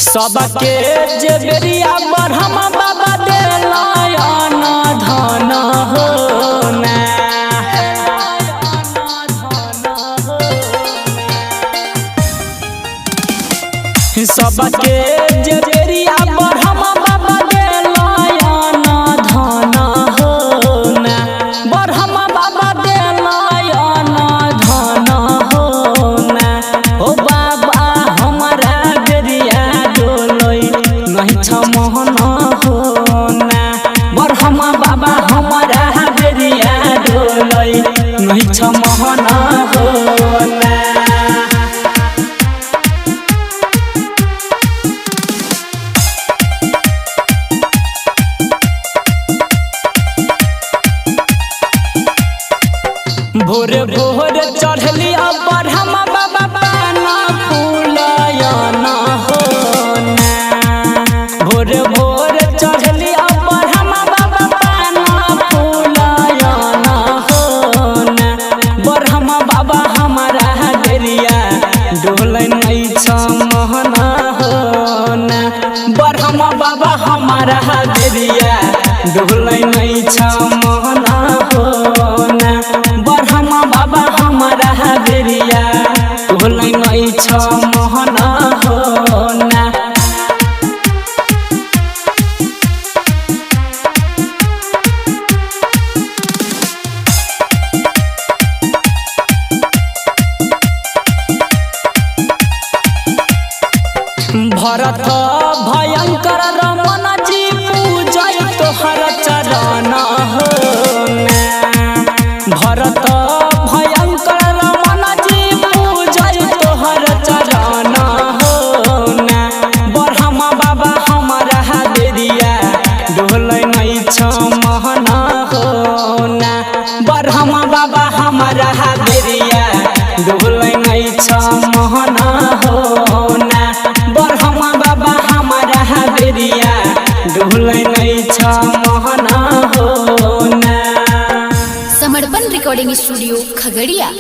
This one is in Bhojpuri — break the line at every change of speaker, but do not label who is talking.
सबके जे बेरिया बरहम बाबा देलायन धन हो ना सबके जे बेरिया बरहम बाबा देलायन धन हो ना बरहम बाबा देलायन धन हो ना ओ बाबा हमारा बेरिया नहीं छमहन हो ना बरहम बाबा हमारा बेरिया डोलै नहीं छमहन हो ना। भोरे भोरे चढ़ली बरहम बाबा पाना फूलयन हो ना भोरे भोरे चढ़ली बरहम बाबा पाना फूलयन हो ना बरहम बाबा हमारा बेरिया डोलै नहीं छमहन हो ना बरहम बाबा हमारा बेरिया डोलै नहीं छमहन हो ना बरहम बाबा हमारा बेरिया डोलै नहीं छमहन हो ना। भरत भयंकर रमन जी पूजय तोहर चरण हो ना भरत भयंकर रमन जी पूजय तोहर चरण हो ना बरहम बाबा हमारा बेरिया डोलै नहीं छमहन हो ना बरहम बाबा हमारा बेरिया डोलै नहीं छमहन हो ना बरहम बाबा हमारा बेरिया डोलै नहीं छमहन हो ना।
समर्पण रिकॉर्डिंग स्टूडियो खगड़िया।